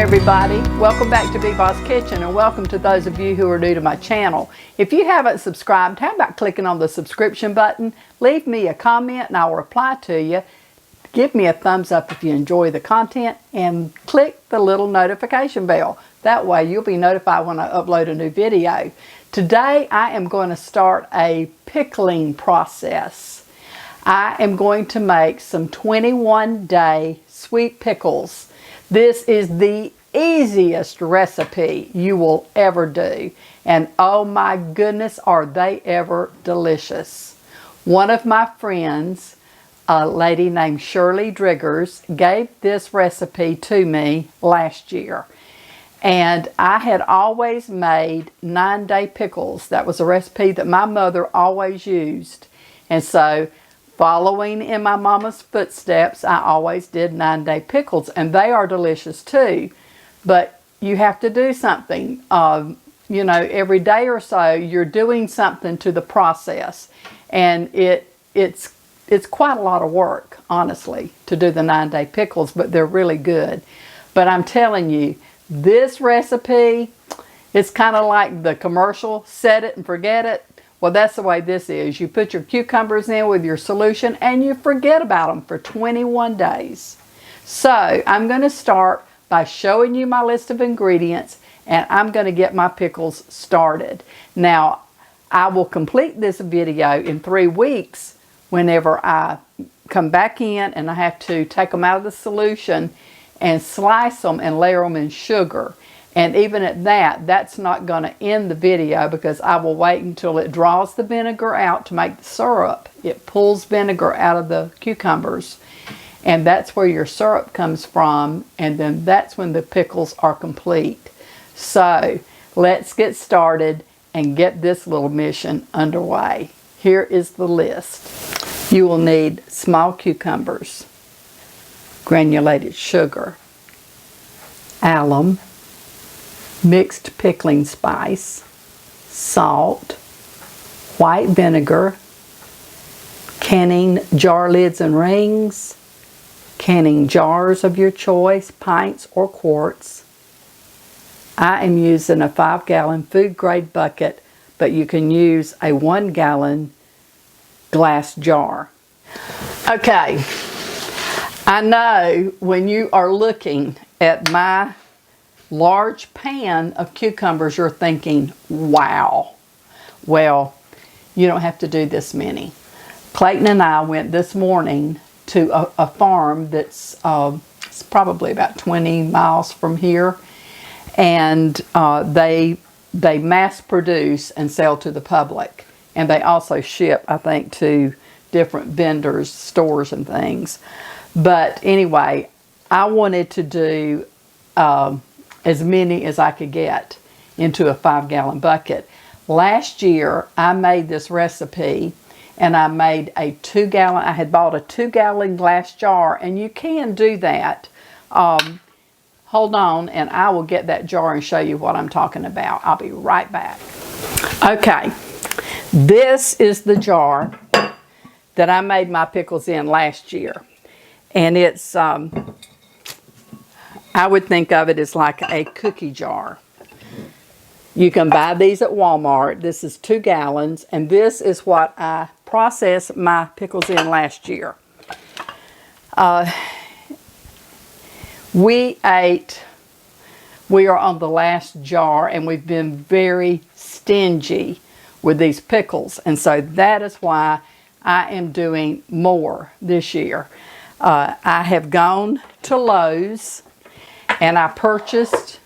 everybody, welcome back to Beboss Kitchen, and welcome to those of you who are new to my channel. If you haven't subscribed, how about clicking on the subscription button? Leave me a comment and I'll reply to you. Give me a thumbs up if you enjoy the content, and click the little notification bell. That way you'll be notified when I upload a new video. Today I am going to start a pickling process. I am going to make some 21-day sweet pickles. This is the easiest recipe you will ever do, and oh my goodness, are they ever delicious. One of my friends, a lady named Shirley Driggers, gave this recipe to me last year, and I had always made 9-day pickles. That was a recipe that my mother always used, and so following in my mama's footsteps, I always did 9-day pickles, and they are delicious too. But you have to do something, you know, every day or so you're doing something to the process, and it's quite a lot of work, honestly, to do the 9-day pickles, but they're really good. But I'm telling you, this recipe, it's kind of like the commercial, set it and forget it. Well, that's the way this is. You put your cucumbers in with your solution and you forget about them for 21 days. So I'm going to start by showing you my list of ingredients, and I'm going to get my pickles started. Now, I will complete this video in 3 weeks whenever I come back in and I have to take them out of the solution and slice them and layer them in sugar. And even at that, that's not going to end the video, because I will wait until it draws the vinegar out to make the syrup. It pulls vinegar out of the cucumbers, and that's where your syrup comes from, and then that's when the pickles are complete. So let's get started and get this little mission underway. Here is the list. You will need small cucumbers, granulated sugar, alum, mixed pickling spice, salt, white vinegar, canning jar lids and rings, canning jars of your choice, pints or quarts. I am using a 5-gallon food grade bucket, but you can use a 1-gallon glass jar. Okay, I know when you are looking at my large pan of cucumbers, you're thinking, wow. Well, you don't have to do this many. Clayton and I went this morning to a farm that's it's probably about 20 miles from here, and they mass produce and sell to the public, and they also ship, I think, to different vendors, stores and things. But anyway, I wanted to do as many as I could get into a 5-gallon bucket. Last year I made this recipe, and I made a 2-gallon, I had bought a 2-gallon glass jar, and you can do that. Hold on, and I will get that jar and show you what I'm talking about. I'll be right back. Okay, this is the jar that I made my pickles in last year, and it's I would think of it as like a cookie jar. You can buy these at Walmart. This is 2 gallons, and this is what I processed my pickles in last year. We are on the last jar, and we've been very stingy with these pickles, and so that is why I am doing more this year. I have gone to Lowe's, and I purchased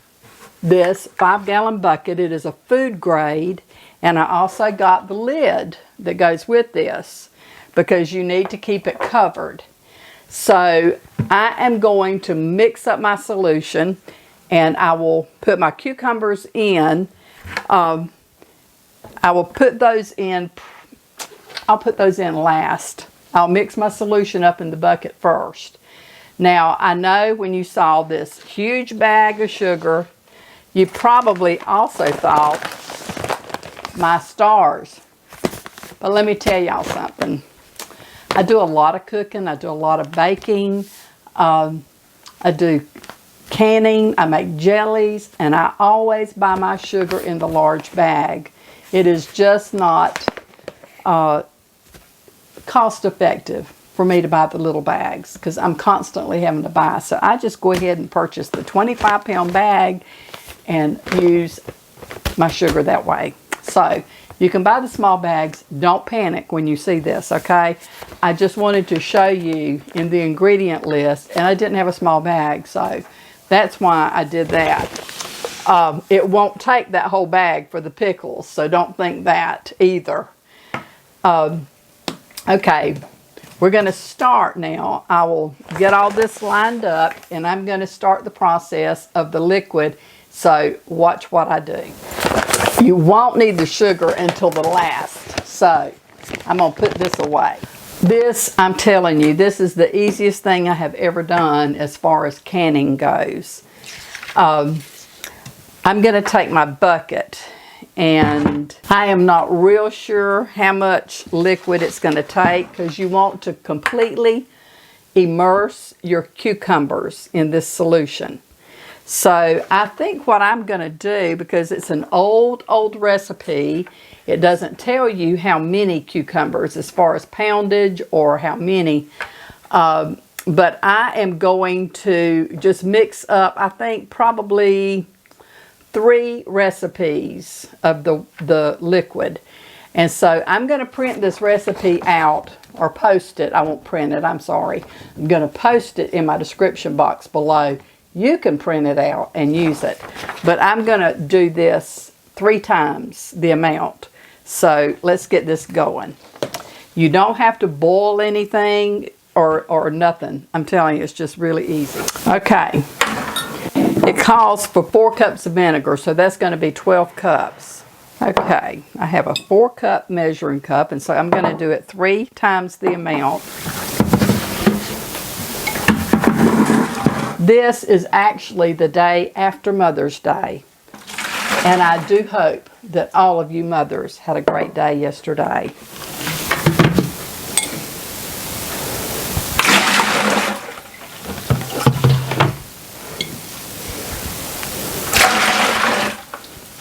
this 5-gallon bucket. It is a food grade, and I also got the lid that goes with this, because you need to keep it covered. So I am going to mix up my solution, and I will put my cucumbers in. I will put those in, I'll put those in last. I'll mix my solution up in the bucket first. Now, I know when you saw this huge bag of sugar, you probably also thought my stars. But let me tell y'all something. I do a lot of cooking. I do a lot of baking. I do canning, I make jellies, and I always buy my sugar in the large bag. It is just not cost effective for me to buy the little bags because I'm constantly having to buy. So I just go ahead and purchase the 25-pound bag and use my sugar that way. So you can buy the small bags. Don't panic when you see this, okay? I just wanted to show you in the ingredient list, and I didn't have a small bag, so that's why I did that. It won't take that whole bag for the pickles, so don't think that either. Okay, we're going to start now. I will get all this lined up, and I'm going to start the process of the liquid, so watch what I do. You won't need the sugar until the last, so I'm going to put this away. This, I'm telling you, this is the easiest thing I have ever done as far as canning goes. I'm going to take my bucket, and I am not real sure how much liquid it's going to take because you want to completely immerse your cucumbers in this solution. So I think what I'm going to do, because it's an old recipe, it doesn't tell you how many cucumbers as far as poundage or how many, but I am going to just mix up, I think probably 3 recipes of the liquid. And so I'm going to print this recipe out, or post it. I won't print it, I'm sorry. I'm going to post it in my description box below. You can print it out and use it. But I'm going to do this 3 times the amount. So let's get this going. You don't have to boil anything or nothing. I'm telling you, it's just really easy. Okay. It calls for 4 cups of vinegar, so that's going to be 12 cups. Okay, I have a 4-cup measuring cup, and so I'm going to do it 3 times the amount. This is actually the day after Mother's Day, and I do hope that all of you mothers had a great day yesterday.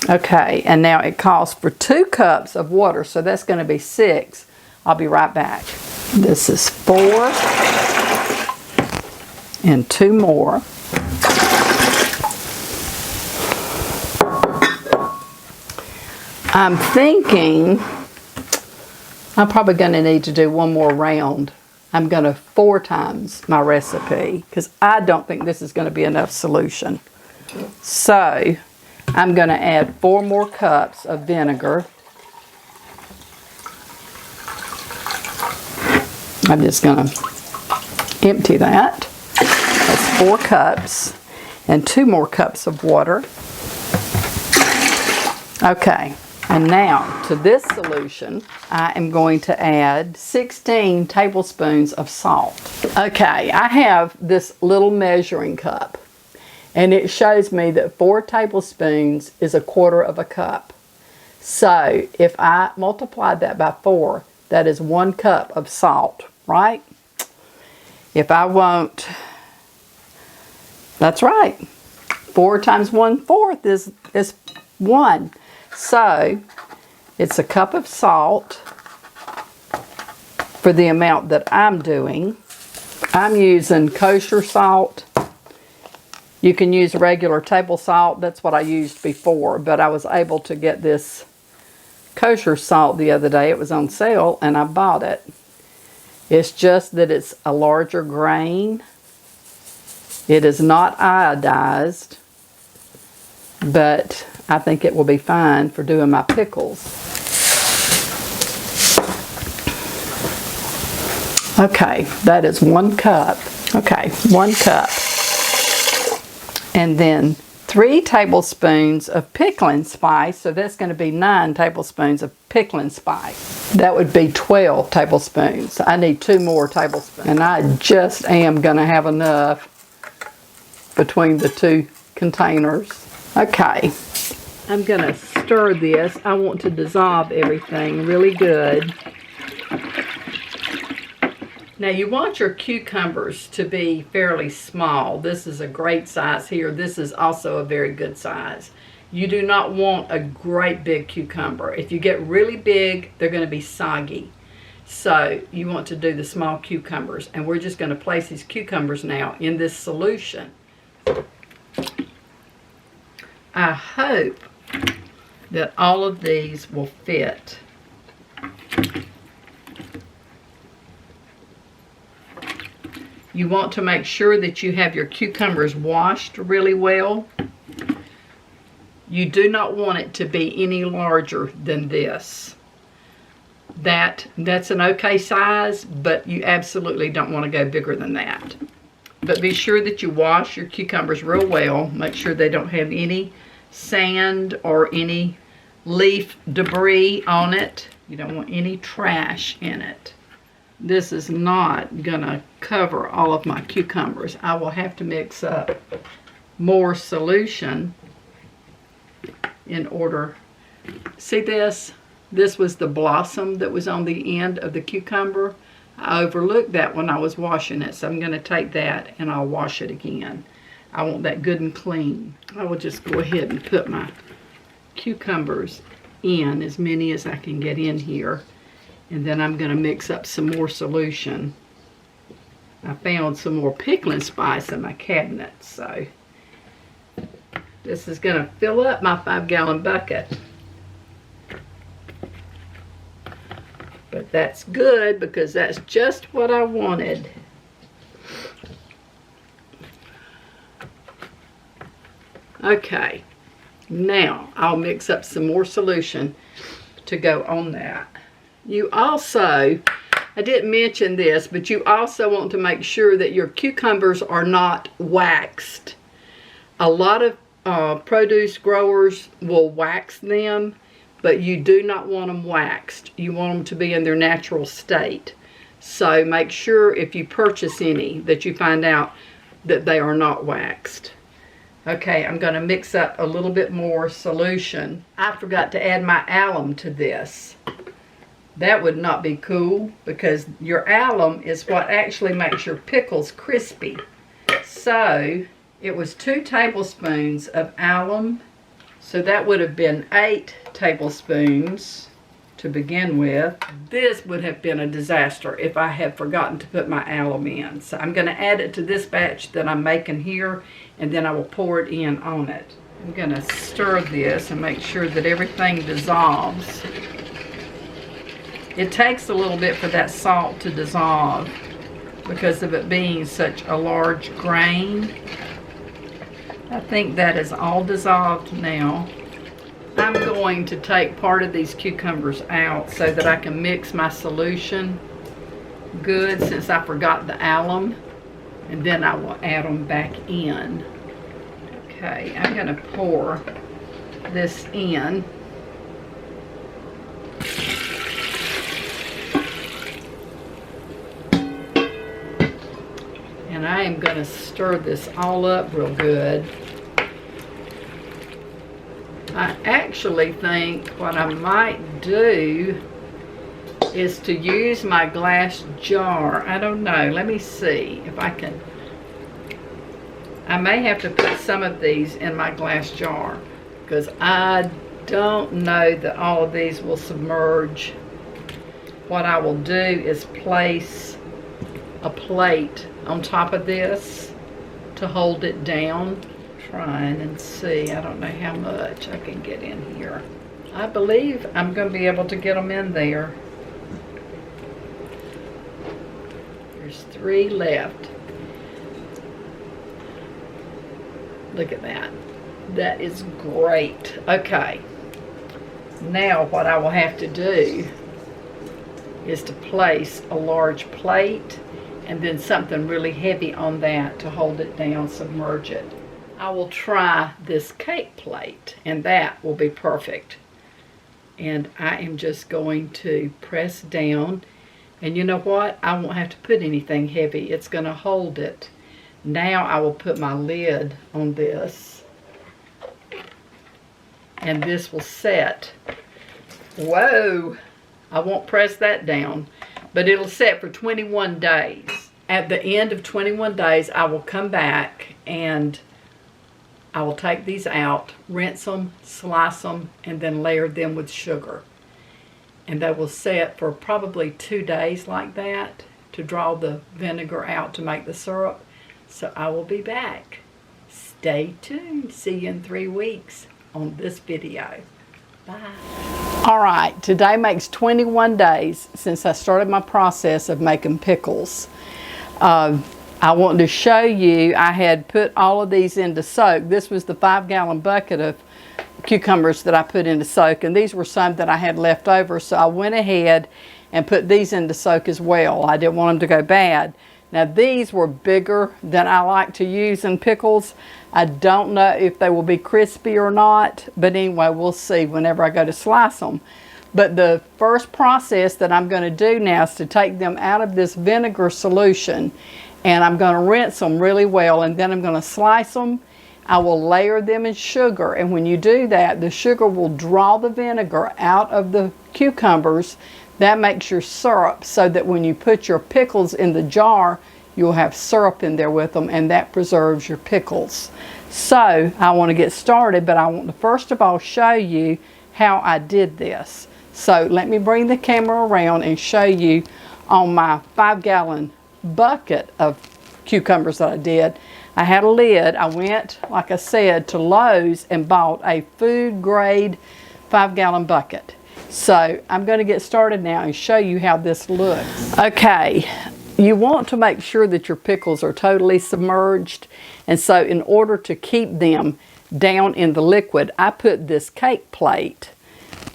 Okay, and now it calls for 2 cups of water, so that's going to be 6. I'll be right back. This is 4 and 2 more. I'm thinking I'm probably going to need to do 1 more round. I'm going to 4 times my recipe because I don't think this is going to be enough solution. So I'm going to add 4 more cups of vinegar. I'm just going to empty that. That's 4 cups and 2 more cups of water. Okay, and now to this solution, I am going to add 16 tablespoons of salt. Okay, I have this little measuring cup, and it shows me that 4 tablespoons is 1/4 cup. So if I multiply that by 4, that is 1 cup of salt, right? If I want, that's right. 4 times 1/4 is 1. So it's 1 cup of salt for the amount that I'm doing. I'm using kosher salt. You can use regular table salt. That's what I used before, but I was able to get this kosher salt the other day. It was on sale and I bought it. It's just that it's a larger grain. It is not iodized, but I think it will be fine for doing my pickles. Okay, that is 1 cup. Okay, 1 cup. And then 3 tablespoons of pickling spice, so that's going to be 9 tablespoons of pickling spice. That would be 12 tablespoons. I need 2 more tablespoons. And I just am going to have enough between the 2 containers. Okay, I'm going to stir this. I want to dissolve everything really good. Now you want your cucumbers to be fairly small. This is a great size here. This is also a very good size. You do not want a great big cucumber. If you get really big, they're going to be soggy. So you want to do the small cucumbers. And we're just going to place these cucumbers now in this solution. I hope that all of these will fit. You want to make sure that you have your cucumbers washed really well. You do not want it to be any larger than this. That's an okay size, but you absolutely don't want to go bigger than that. But be sure that you wash your cucumbers real well. Make sure they don't have any sand or any leaf debris on it. You don't want any trash in it. This is not gonna cover all of my cucumbers. I will have to mix up more solution in order. See this? This was the blossom that was on the end of the cucumber. I overlooked that when I was washing it, so I'm gonna take that and I'll wash it again. I want that good and clean. I will just go ahead and put my cucumbers in, as many as I can get in here. And then I'm gonna mix up some more solution. I found some more pickling spice in my cabinet, so this is gonna fill up my 5-gallon bucket. But that's good because that's just what I wanted. Okay, now I'll mix up some more solution to go on that. You also, I didn't mention this, but you also want to make sure that your cucumbers are not waxed. A lot of produce growers will wax them, but you do not want them waxed. You want them to be in their natural state. So make sure if you purchase any that you find out that they are not waxed. Okay, I'm going to mix up a little bit more solution. I forgot to add my alum to this. That would not be cool because your alum is what actually makes your pickles crispy. So it was 2 tablespoons of alum. So that would have been 8 tablespoons to begin with. This would have been a disaster if I had forgotten to put my alum in. So I'm going to add it to this batch that I'm making here, and then I will pour it in on it. I'm going to stir this and make sure that everything dissolves. It takes a little bit for that salt to dissolve because of it being such a large grain. I think that is all dissolved now. I'm going to take part of these cucumbers out so that I can mix my solution good, since I forgot the alum, and then I will add them back in. Okay, I'm going to pour this in. And I am going to stir this all up real good. I actually think what I might do is to use my glass jar. I don't know. Let me see if I can. I may have to put some of these in my glass jar because I don't know that all of these will submerge. What I will do is place a plate on top of this to hold it down. Trying and see. I don't know how much I can get in here. I believe I'm going to be able to get them in there. There's 3 left. Look at that. That is great. Okay. Now what I will have to do is to place a large plate and then something really heavy on that to hold it down, submerge it. I will try this cake plate, and that will be perfect. And I am just going to press down, and you know what? I won't have to put anything heavy. It's going to hold it. Now I will put my lid on this, and this will set. Whoa! I won't press that down but it'll set for 21 days. At the end of 21 days, I will come back and I will take these out, rinse them, slice them, and then layer them with sugar. And they will set for probably 2 days like that to draw the vinegar out to make the syrup. So I will be back. Stay tuned. See you in 3 weeks on this video. Bye. All right, today makes 21 days since I started my process of making pickles. I wanted to show you, I had put all of these into soak. This was the 5-gallon bucket of cucumbers that I put into soak, and these were some that I had left over, so I went ahead and put these into soak as well. I didn't want them to go bad. Now these were bigger than I like to use in pickles. I don't know if they will be crispy or not, but anyway, we'll see whenever I go to slice them. But the first process that I'm going to do now is to take them out of this vinegar solution, and I'm going to rinse them really well, and then I'm going to slice them. I will layer them in sugar, and when you do that, the sugar will draw the vinegar out of the cucumbers. That makes your syrup, so that when you put your pickles in the jar, you'll have syrup in there with them, and that preserves your pickles. So I want to get started, but I want to first of all show you how I did this. So let me bring the camera around and show you on my 5-gallon bucket of cucumbers that I did. I had a lid. I went, like I said, to Lowe's and bought a food grade 5-gallon bucket. So I'm going to get started now and show you how this looks. Okay, you want to make sure that your pickles are totally submerged, and so in order to keep them down in the liquid, I put this cake plate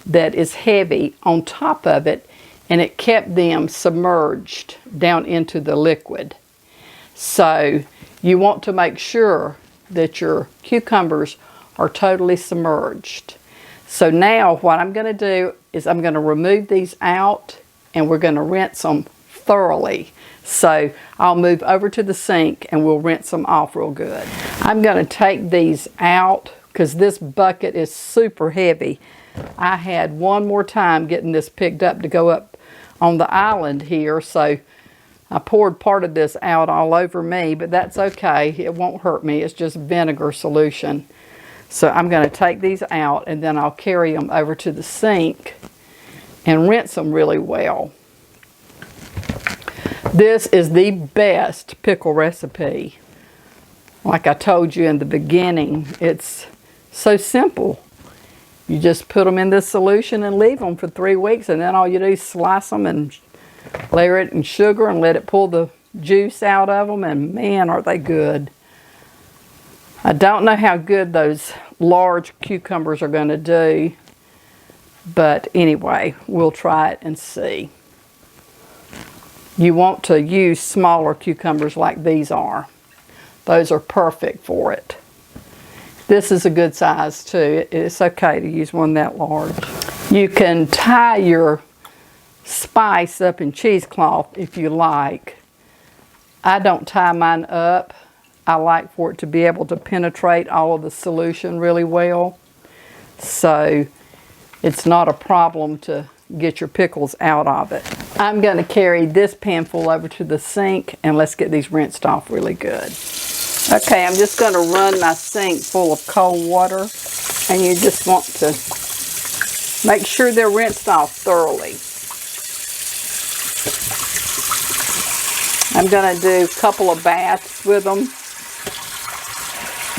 that is heavy on top of it, and it kept them submerged down into the liquid. So you want to make sure that your cucumbers are totally submerged. So now what I'm going to do is I'm going to remove these out, and we're going to rinse them thoroughly. So I'll move over to the sink and we'll rinse them off real good. I'm going to take these out because this bucket is super heavy. I had one more time getting this picked up to go up on the island here, so I poured part of this out all over me, but that's okay. It won't hurt me. It's just vinegar solution. So I'm going to take these out, and then I'll carry them over to the sink and rinse them really well. This is the best pickle recipe. Like I told you in the beginning, it's so simple. You just put them in this solution and leave them for 3 weeks, and then all you do is slice them and layer it in sugar and let it pull the juice out of them, and man, are they good. I don't know how good those large cucumbers are going to do, but anyway, we'll try it and see. You want to use smaller cucumbers like these are. Those are perfect for it. This is a good size too. It's okay to use one that large. You can tie your spice up in cheesecloth if you like. I don't tie mine up. I like for it to be able to penetrate all of the solution really well. So it's not a problem to get your pickles out of it. I'm going to carry this pan full over to the sink, and let's get these rinsed off really good. Okay, I'm just going to run my sink full of cold water, and you just want to make sure they're rinsed off thoroughly. I'm going to do a couple of baths with them,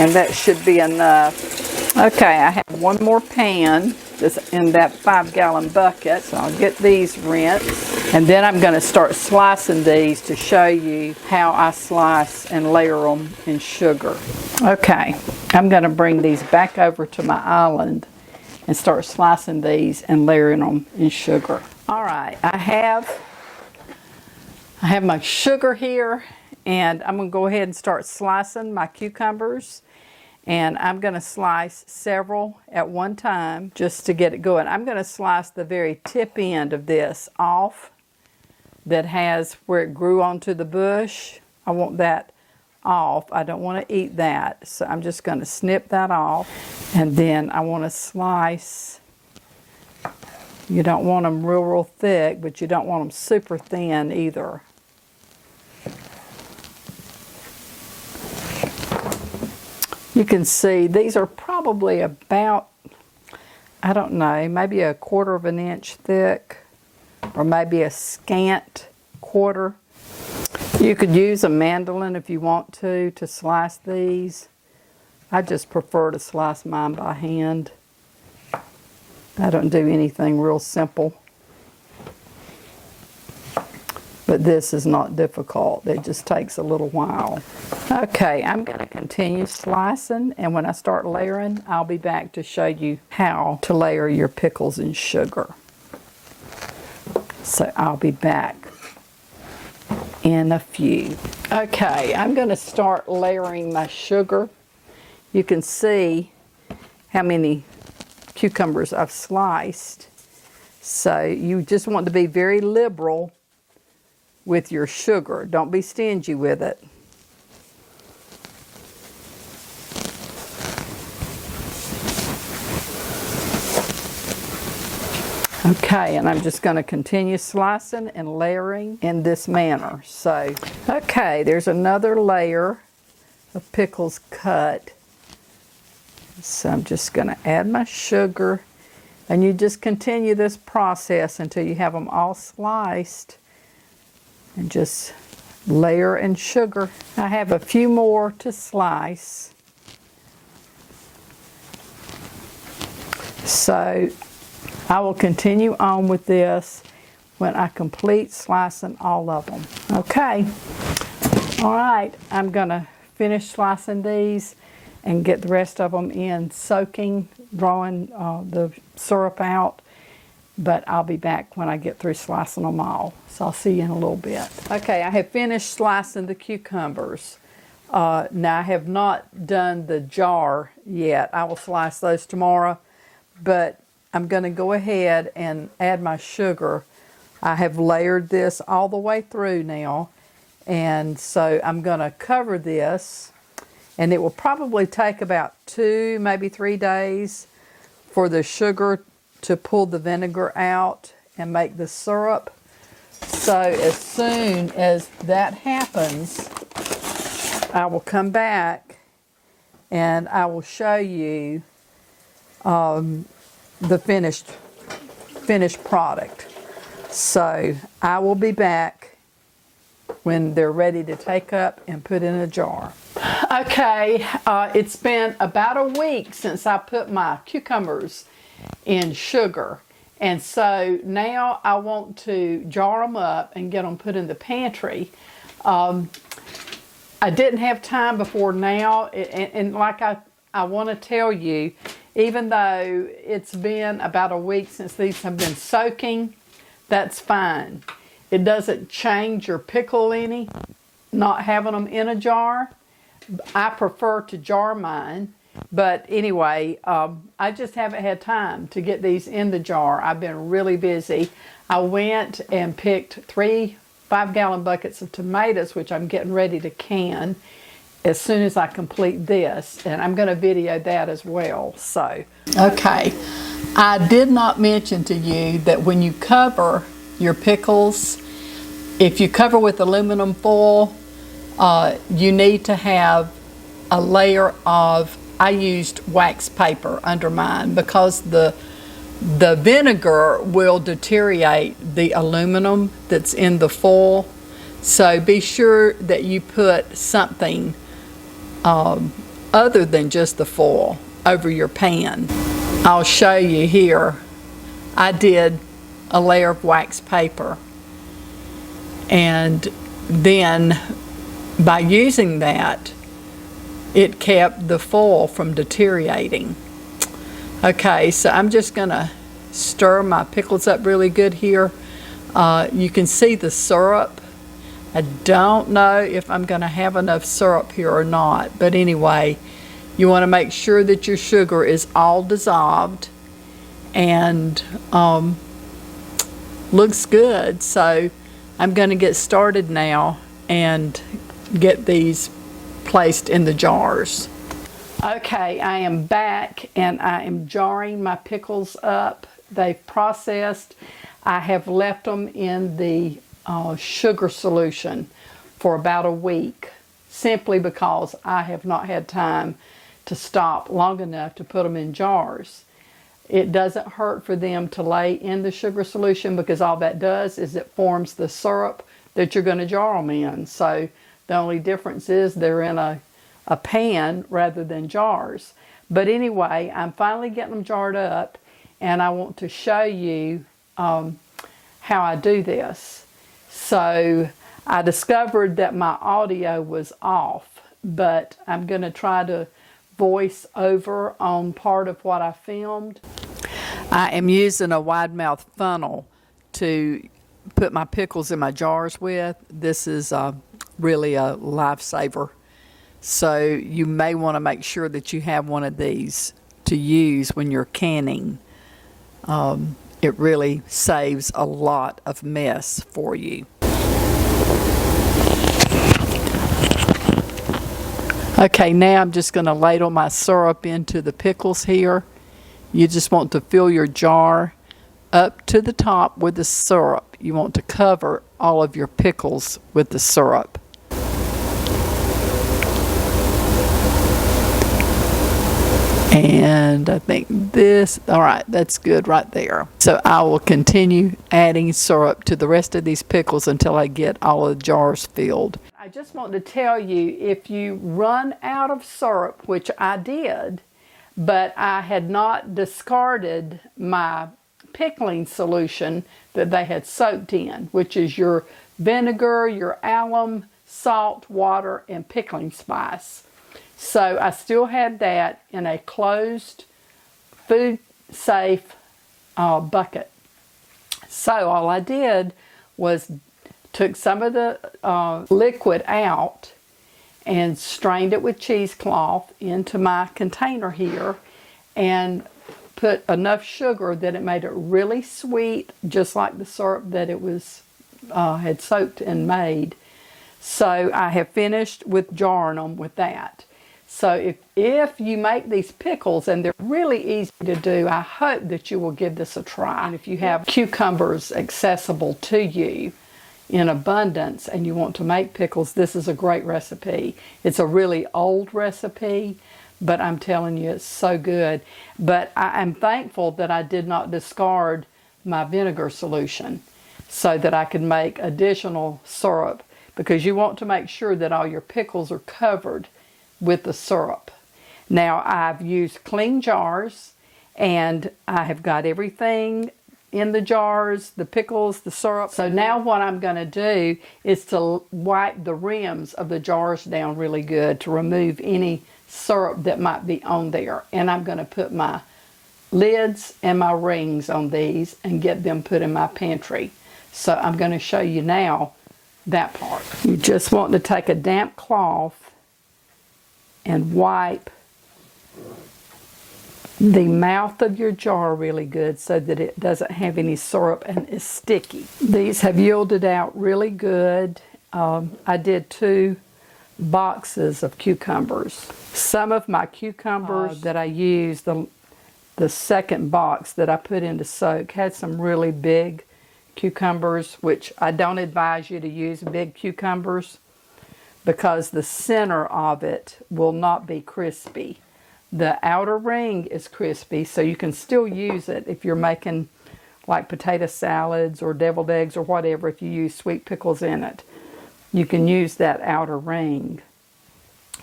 and that should be enough. Okay, I have one more pan that's in that 5-gallon bucket, so I'll get these rinsed, and then I'm going to start slicing these to show you how I slice and layer them in sugar. Okay, I'm going to bring these back over to my island and start slicing these and layering them in sugar. All right, I have my sugar here, and I'm going to go ahead and start slicing my cucumbers. And I'm going to slice several at one time just to get it going. I'm going to slice the very tip end of this off that has where it grew onto the bush. I want that off. I don't want to eat that. So I'm just going to snip that off. And then I want to slice You don't want them real thick, but you don't want them super thin either. You can see these are probably about, I don't know, maybe a 1/4 of an inch thick, or maybe a scant quarter. You could use a mandolin if you want to slice these. I just prefer to slice mine by hand. I don't do anything real simple. But this is not difficult. It just takes a little while. Okay, I'm going to continue slicing, and when I start layering, I'll be back to show you how to layer your pickles in sugar. So I'll be back in a few. Okay, I'm going to start layering my sugar. You can see how many cucumbers I've sliced. So you just want to be very liberal with your sugar. Don't be stingy with it. Okay, and I'm just going to continue slicing and layering in this manner. So, okay, there's another layer of pickles cut. So I'm just going to add my sugar, and you just continue this process until you have them all sliced, and just layer and sugar. I have a few more to slice. So I will continue on with this when I complete slicing all of them. Okay, all right, I'm going to finish slicing these and get the rest of them in soaking, drawing the syrup out. But I'll be back when I get through slicing them all. So I'll see you in a little bit. Okay, I have finished slicing the cucumbers. Now I have not done the jar yet. I will slice those tomorrow, but I'm going to go ahead and add my sugar. I have layered this all the way through now, and so I'm going to cover this, and it will probably take about 2, maybe 3 days for the sugar to pull the vinegar out and make the syrup. So as soon as that happens, I will come back and I will show you the finished product. So I will be back when they're ready to take up and put in a jar. Okay, it's been about a week since I put my cucumbers in sugar, and so now I want to jar them up and get them put in the pantry. I didn't have time before now, and like I want to tell you, even though it's been about a week since these have been soaking, that's fine. It doesn't change your pickle any, not having them in a jar. I prefer to jar mine, but anyway, I just haven't had time to get these in the jar. I've been really busy. I went and picked 3 5-gallon buckets of tomatoes, which I'm getting ready to can as soon as I complete this, and I'm going to video that as well. So, okay, I did not mention to you that when you cover your pickles, if you cover with aluminum foil, you need to have a layer of, I used wax paper under mine because the vinegar will deteriorate the aluminum that's in the foil. So be sure that you put something other than just the foil over your pan. I'll show you here. I did a layer of wax paper, and then by using that, it kept the foil from deteriorating. Okay, so I'm just gonna stir my pickles up really good here. You can see the syrup. I don't know if I'm gonna have enough syrup here or not, but anyway, you wanna make sure that your sugar is all dissolved and looks good. So I'm gonna get started now and get these placed in the jars. Okay, I am back and I am jarring my pickles up they've processed. I have left them in the sugar solution for about a week, simply because I have not had time to stop long enough to put them in jars. It doesn't hurt for them to lay in the sugar solution, because all that does is it forms the syrup that you're going to jar them in. So the only difference is they're in a pan rather than jars. But anyway, I'm finally getting them jarred up, and I want to show you how I do this. So I discovered that my audio was off, but I'm going to try to voice over on part of what I filmed. I am using a wide mouth funnel to put my pickles in my jars with. This is really a lifesaver. So you may want to make sure that you have one of these to use when you're canning. It really saves a lot of mess for you. Okay, now I'm just going to ladle my syrup into the pickles here. You just want to fill your jar up to the top with the syrup. You want to cover all of your pickles with the syrup. And I think this, all right, that's good right there. So I will continue adding syrup to the rest of these pickles until I get all of the jars filled. I just want to tell you, if you run out of syrup, which I did, but I had not discarded my pickling solution that they had soaked in, which is your vinegar, your alum, salt, water, and pickling spice. So I still had that in a closed, food-safe bucket. So all I did was took some of the liquid out and strained it with cheesecloth into my container here, and put enough sugar that it made it really sweet, just like the syrup that it was had soaked and made. So I have finished with jarring them with that. So if you make these pickles, and they're really easy to do, I hope that you will give this a try. And if you have cucumbers accessible to you in abundance and you want to make pickles, this is a great recipe. It's a really old recipe, but I'm telling you, it's so good. But I am thankful that I did not discard my vinegar solution so that I could make additional syrup, because you want to make sure that all your pickles are covered with the syrup. Now I've used clean jars, and I have got everything in the jars, the pickles, the syrup. So now what I'm going to do is to wipe the rims of the jars down really good to remove any syrup that might be on there. And I'm going to put my lids and my rings on these and get them put in my pantry. So I'm going to show you now that part. You just want to take a damp cloth and wipe the mouth of your jar really good so that it doesn't have any syrup and is sticky. These have yielded out really good. I did 2 boxes of cucumbers. Some of my cucumbers that I used, the second box that I put into soak, had some really big cucumbers, which I don't advise you to use big cucumbers, because the center of it will not be crispy. The outer ring is crispy, so you can still use it if you're making like potato salads or deviled eggs or whatever. If you use sweet pickles in it, you can use that outer ring,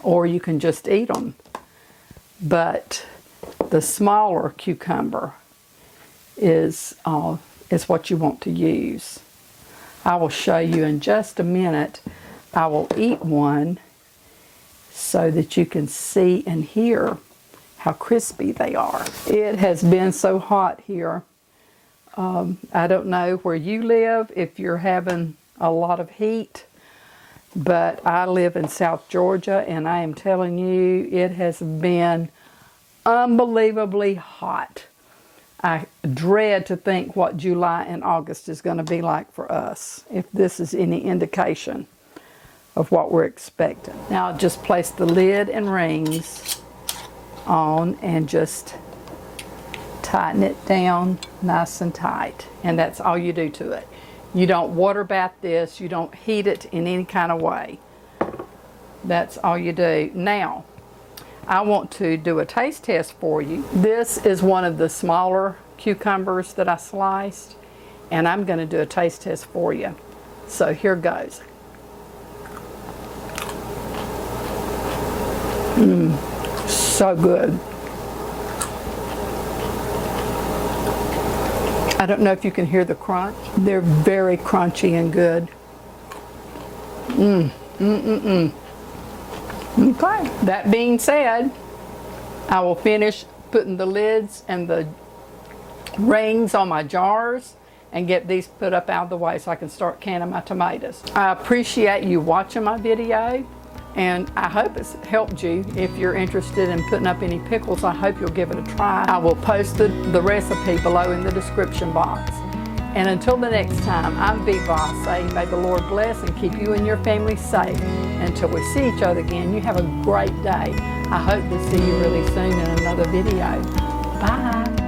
or you can just eat them. But the smaller cucumber is what you want to use. I will show you in just a minute. I will eat one so that you can see and hear how crispy they are. It has been so hot here. I don't know where you live, if you're having a lot of heat, but I live in South Georgia, and I am telling you, it has been unbelievably hot. I dread to think what July and August is going to be like for us, if this is any indication of what we're expecting. Now I'll just place the lid and rings on and just tighten it down nice and tight, and that's all you do to it. You don't water bath this, you don't heat it in any kind of way. That's all you do. Now, I want to do a taste test for you. This is one of the smaller cucumbers that I sliced, and I'm going to do a taste test for you. So here goes. So good. I don't know if you can hear the crunch. They're very crunchy and good. Okay, that being said, I will finish putting the lids and the rings on my jars and get these put up out of the way so I can start canning my tomatoes. I appreciate you watching my video, and I hope it's helped you. If you're interested in putting up any pickles, I hope you'll give it a try. I will post the recipe below in the description box. And until the next time, I'm Viva saying may the Lord bless and keep you and your family safe. Until we see each other again, you have a great day. I hope to see you really soon in another video. Bye.